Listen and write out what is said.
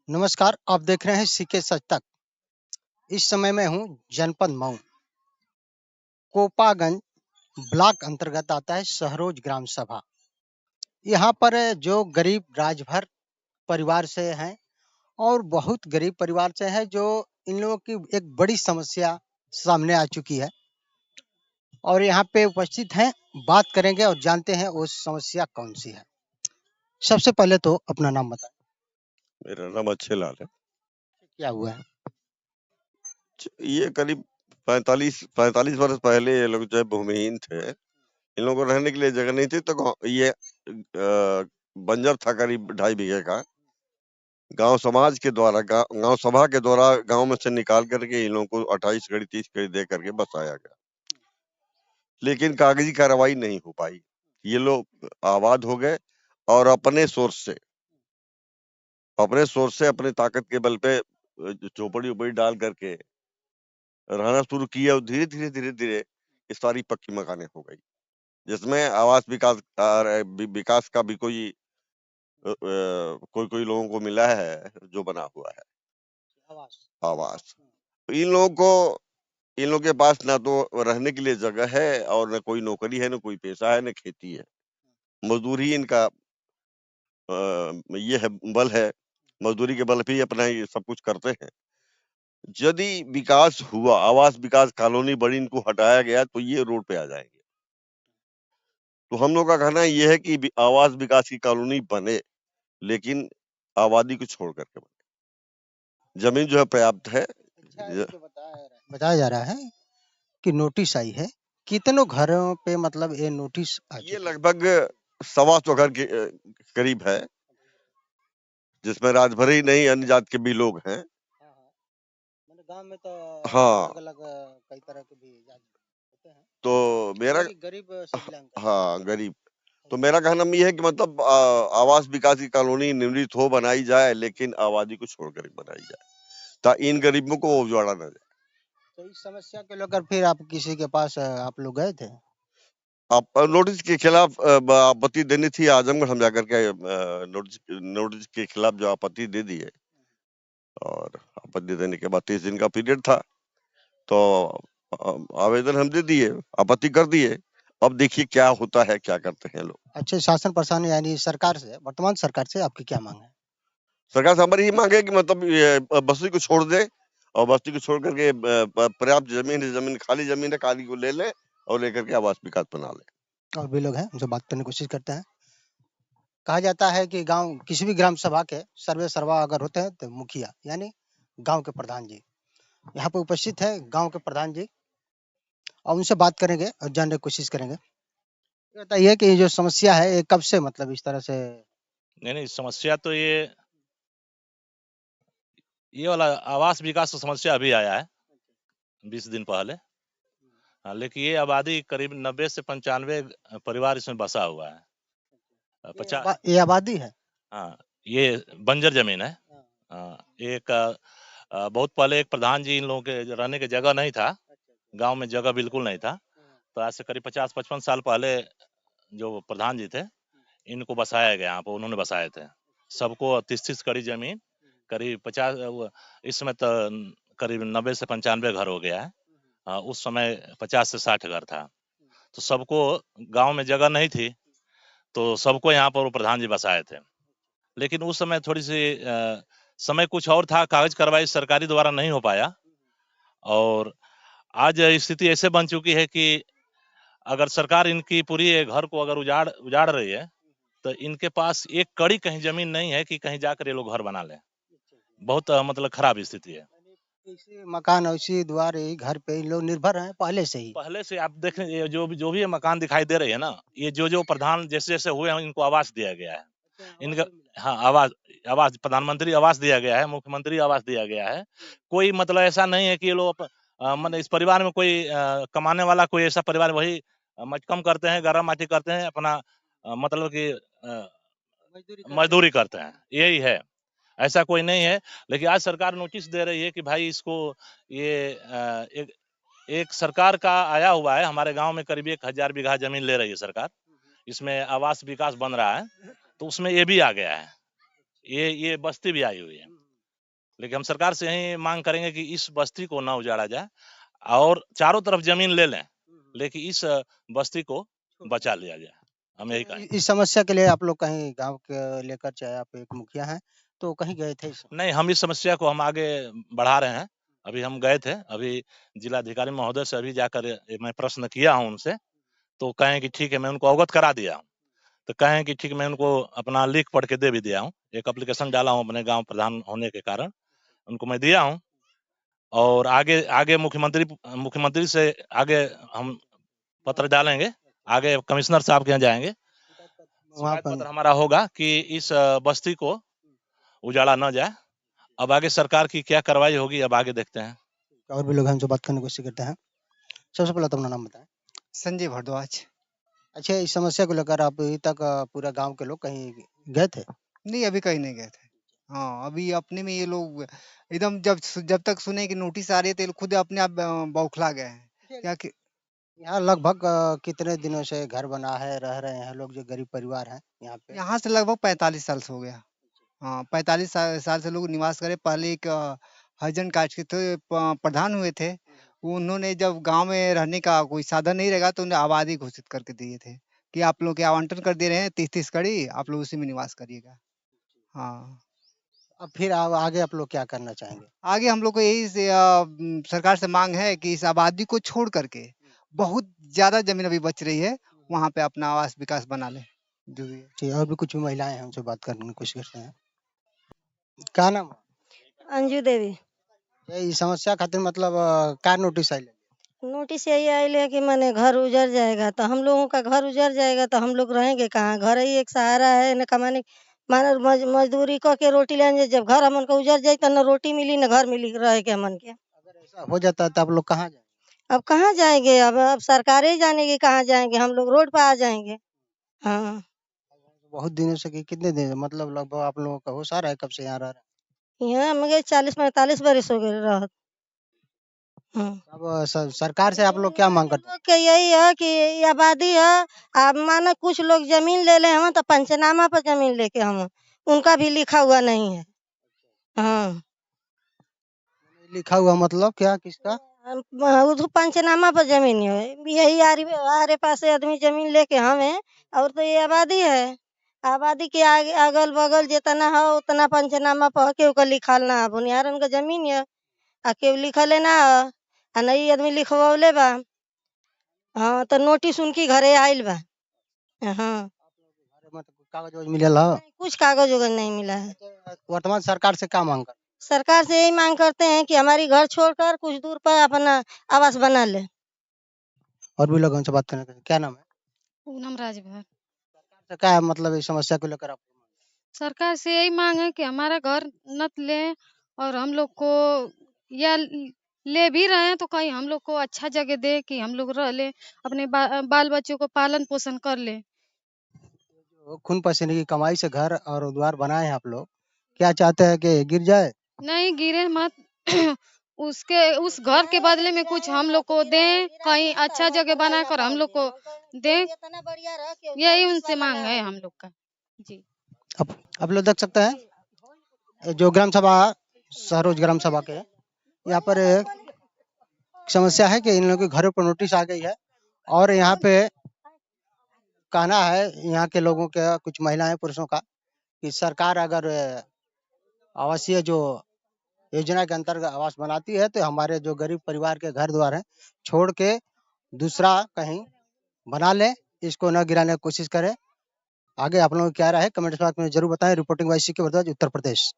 नमस्कार, आप देख रहे हैं सीके सच तक। इस समय मैं हूँ जनपद मऊ, कोपागंज ब्लॉक अंतर्गत आता है सहरोज ग्राम सभा। यहाँ पर जो गरीब राजभर परिवार से हैं और बहुत गरीब परिवार से है, जो इन लोगों की एक बड़ी समस्या सामने आ चुकी है और यहाँ पे उपस्थित हैं। बात करेंगे और जानते हैं वो समस्या कौन सी है। सबसे पहले तो अपना नाम बताएं। मेरा नाम अच्छे लाल है। क्या हुआ है? ये करीब 45 वर्ष पहले ये लोग जो है भूमिहीन थे। इन लोगों को रहने के लिए जगह नहीं थी, तो ये बंजर था करीब 2.5 बीघे का। गांव समाज के द्वारा गांव सभा के द्वारा गांव में से निकाल करके इन लोगों को 28 कड़ी 30 कड़ी दे करके बसाया गया, लेकिन कागजी कार्रवाई नहीं हो पाई। ये लोग आबाद हो गए और अपने सोर्स से अपनी ताकत के बल पे चौपड़ी उपड़ी डाल करके रहना शुरू किया और धीरे धीरे ये सारी पक्की मकाने हो गई, जिसमें आवास विकास का भी कोई लोगों को मिला है जो बना हुआ है आवास। इन लोगों के पास ना तो रहने के लिए जगह है और न कोई नौकरी है, न कोई पेशा है, न खेती है। मजदूरी इनका ये है, बल है। मजदूरी के बल पे ही अपना ये सब कुछ करते हैं। यदि विकास हुआ, आवास विकास कॉलोनी बड़ी, इनको हटाया गया, तो ये रोड पे आ जाएंगे। तो हम लोग का कहना ये है कि आवास विकास की कॉलोनी बने, लेकिन आबादी को छोड़ करके बने। जमीन जो है पर्याप्त है। अच्छा, ये जो बताया जा रहा है कि नोटिस आई है, कितनों घरों पे मतलब ये नोटिस आ ये चुकी है? लगभग 125 घर के करीब है, जिसमें राजभर ही नहीं अन्य जात के भी लोग हैं। हाँ, हाँ। मतलब गांव में तो हाँ, अलग-अलग कई तरह के भी जाति होते हैं। तो मेरा हालांकि गरीब से बिलोंग करते हैं। हाँ, गरीब। तो मेरा कहना ये है कि मतलब आवास विकास की कॉलोनी निर्मित हो, बनाई जाए, लेकिन आबादी को छोड़ कर बनाई जाए, ताकि इन गरीबों को उजाड़ा न जाए। तो इस समस्या को लेकर फिर आप किसी के पास आप लोग गए थे? आप नोटिस के खिलाफ आपत्ति देनी थी आजमगढ़, हम जाकर के नोटिस के खिलाफ जो आपत्ति दे दी है, और आपत्ति देने के बाद 30 दिन का पीरियड था, तो आवेदन हम दे दिए, आपत्ति कर दिए। अब देखिए क्या होता है, क्या करते हैं लोग। अच्छे शासन प्रशासन यानी सरकार से, वर्तमान सरकार से आपकी क्या मांग है? सरकार से हमारी ये मांग है कि मतलब ये बस्ती को छोड़ दे, और बस्ती को छोड़ करके पर्याप्त जमीन खाली जमीन है, खाली को ले ले और लेकर के आवास विकास बना ले। और भी लोग हैं उनसे बात करने की कोशिश करते हैं। कहा जाता है कि गांव किसी भी ग्राम सभा के सर्वे सर्वा अगर होते हैं तो मुखिया यानी गांव के प्रधान जी यहाँ पे उपस्थित है। गांव के प्रधान जी, और उनसे बात करेंगे और जानने की कोशिश करेंगे। ये बताइए कि ये जो समस्या है ये कब से मतलब इस तरह से? नहीं, समस्या तो ये वाला आवास विकास का समस्या अभी आया है 20 दिन पहले। हाँ, लेकिन ये आबादी करीब 90 से 95 परिवार इसमें बसा हुआ है। ये आबादी है? हाँ, ये बंजर जमीन है। एक बहुत पहले एक प्रधान जी, इन लोगों के रहने की जगह नहीं था, गांव में जगह बिल्कुल नहीं था, तो आज से करीब 50-55 साल पहले जो प्रधान जी थे, इनको बसाया गया यहाँ पर, उन्होंने बसाए थे सबको। 30-30 कड़ी जमीन, करीब 50, इस समय तो करीब 90 से 95 घर हो गया है। उस समय 50 से 60 घर था, तो सबको गांव में जगह नहीं थी, तो सबको यहाँ पर वो प्रधान जी बसाए थे। लेकिन उस समय थोड़ी सी समय कुछ और था, कागज कार्रवाई सरकारी द्वारा नहीं हो पाया, और आज स्थिति ऐसे बन चुकी है कि अगर सरकार इनकी पूरी घर को अगर उजाड़ रही है, तो इनके पास एक कड़ी कहीं जमीन नहीं है कि कहीं जाकर ये लोग घर बना लें। बहुत मतलब खराब स्थिति है। इसी मकान और इसी द्वार यही घर पे इन लोग निर्भर हैं पहले से ही। पहले से आप देखें, ये जो भी ये मकान दिखाई दे रही है ना, ये जो प्रधान जैसे जैसे हुए हैं, इनको आवास दिया गया है। इनका हाँ, आवास प्रधानमंत्री आवास दिया गया है, मुख्यमंत्री आवास दिया गया है। कोई मतलब ऐसा नहीं है कि ये लोग मतलब इस परिवार में कोई कमाने वाला कोई ऐसा परिवार, वही मटकम करते हैं, गरम माटी करते हैं, अपना मतलब कि मजदूरी करते हैं, यही है, ऐसा कोई नहीं है। लेकिन आज सरकार नोटिस दे रही है कि भाई इसको ये एक सरकार का आया हुआ है, हमारे गांव में करीब 1000 बीघा जमीन ले रही है सरकार, इसमें आवास विकास बन रहा है, तो उसमें ये भी आ गया है, ये बस्ती भी आई हुई है। लेकिन हम सरकार से यही मांग करेंगे कि इस बस्ती को ना उजाड़ा जाए और चारों तरफ जमीन ले लें, लेकिन इस बस्ती को बचा लिया जाए। हम यही कहेंगे। इस समस्या के लिए आप लोग कहीं गांव के लेकर, चाहे आप एक मुखिया हैं, तो कहीं गए थे नहीं, हम इस समस्या को हम आगे बढ़ा रहे हैं। अभी हम गए थे, अभी जिलाधिकारी महोदय से अभी जाकर मैं प्रश्न किया हूं उनसे, तो कहें कि ठीक है, मैं उनको अवगत करा दिया हूँ। तो कहें कि ठीक, मैं उनको अपना लिख पढ़ के दे भी दिया हूँ। एक एप्लीकेशन डाला हूँ अपने गांव प्रधान होने के कारण, उनको मैं दिया हूँ। और आगे आगे मुख्यमंत्री से आगे हम पत्र डालेंगे, आगे कमिश्नर साहब के यहाँ जाएंगे, वहाँ शिकायत पर? पत्र हमारा होगा कि इस बस्ती को उजाड़ा न जाए। अब आगे सरकार की क्या कार्रवाई होगी, अब आगे देखते हैं। और भी लोग हमसे बात करने की कोशिश करते हैं। सबसे पहले तो अपना नाम बताएं। संजय भारद्वाज। अच्छा, इस समस्या को लेकर आप अभी तक पूरा गांव के लोग कहीं गए थे? नहीं, अभी कहीं नहीं गए थे। हाँ, अभी अपने में ये लोग एकदम जब तक सुने कि नोटिस आ रही है तो ये लोग खुद अपने आप बौखला गए हैं। क्या कि यहाँ लगभग कितने दिनों से घर बना है, रह रहे हैं लोग जो गरीब परिवार हैं यहाँ पे? यहाँ से लगभग 45 साल से हो गया। हाँ, 45 साल से लोग निवास करे। पहले एक हरिजन कास्ट के थे, प्रधान हुए थे। उन्होंने जब गांव में रहने का कोई साधन नहीं रहेगा तो उन्हें आबादी घोषित करके दिए थे कि आप लोग के आवंटन कर दे रहे हैं 30-30 कड़ी, आप लोग उसी में निवास करिएगा। हाँ, अब फिर आप आगे आप लोग क्या करना चाहेंगे? आगे हम लोग को यही सरकार से मांग है कि इस आबादी को छोड़ करके बहुत ज्यादा जमीन अभी बच रही है, वहां पे अपना आवास विकास बना ले जो भी है। ठीक है, और भी कुछ महिलाएं हैं, हमसे बात करने की कोशिश करते हैं। क्या नाम है? अंजू देवी। इस समस्या खातिर मतलब का नोटिस आई? नोटिस यही आयल है कि माने घर उजड़ जाएगा, तो हम लोगों का घर उजड़ जाएगा तो हम लोग रहेंगे कहाँ? घर ही एक सहारा है, न कमाने माने मजदूरी क के रोटी लेंगे। जब घर हमन का उजड़ जाए तो न रोटी मिली न घर मिली रहे के हमन के। अगर ऐसा हो जाता है तो आप लोग कहाँ जाएंगे? अब कहाँ जाएंगे? अब सरकार ही जानेगी कहाँ जाएंगे। हम लोग रोड पर आ जाएंगे। हाँ, बहुत दिनों से कितने दिन मतलब लगभग आप लोगों का होश आ रहा है, कब से यहाँ रह रहे यहाँ हमें 40-45 बरस हो गए रहत। हाँ। हैं? अब सरकार से आप लोग क्या मांग करते हैं? लोग के यही है कि ये आबादी है। अब माना कुछ लोग जमीन ले ले हम तो पंचनामा पर जमीन लेके हम, उनका भी लिखा हुआ नहीं है। हाँ, लिखा हुआ मतलब क्या, किसका? उधर पंचनामा पर जमीन है। यही आरे पास से आदमी जमीन लेके हमें, और तो ये आबादी है। आबादी के आगे अगल बगल जितना है उतना पंचनामा पर केहू का लिखल ना है। बुनियारन का जमीन है आ केहू लिखले ना है, आ नहीं आदमी लिखवले बा। हाँ, तो नोटिस उनकी घरे आयल बा। हाँ, मतलब कागज वागज मिलल है? कुछ कागज वगज नहीं मिला है। वर्तमान सरकार से क्या मांग कर? सरकार से यही मांग करते हैं कि हमारी घर छोड़कर कुछ दूर पर अपना आवास बना ले। और भी लोगों से बात करने का, क्या नाम है? पूनम राजभर। सरकार से क्या है मतलब इस समस्या को लेकर आप? सरकार से यही मांग है कि हमारा घर न ले, और हम लोग को या ले भी रहे हैं तो कहीं हम लोग को अच्छा जगह दे कि हम लोग रह ले, अपने बाल बच्चों को पालन पोषण कर ले। जो खून पसीने की कमाई से घर और द्वार बनाए हैं आप लोग, क्या चाहते हैं कि गिर जाए? नहीं गिरे मत। उस घर के बदले में कुछ हम लोग को दें, कहीं अच्छा जगह बनाकर हम लोग को दें। यही उनसे मांग है हम लोग का। जी, अब आप लोग देख सकते हैं जो ग्राम सभा, सहरोज ग्राम सभा के यहाँ पर एक समस्या है कि इन लोगों के घरों पर नोटिस आ गई है। और यहाँ पे कहना है यहाँ के लोगों के, कुछ महिलाएं पुरुषों का, कि सरकार अगर आवासीय जो योजना के अंतर्गत आवास बनाती है तो हमारे जो गरीब परिवार के घर द्वार हैं छोड़ के दूसरा कहीं बना लें, इसको न गिराने की कोशिश करें। आगे आप लोगों को क्या राय है कमेंट बॉक्स में जरूर बताएं। Reporting bye CK Bhardwaj, Uttar Pradesh.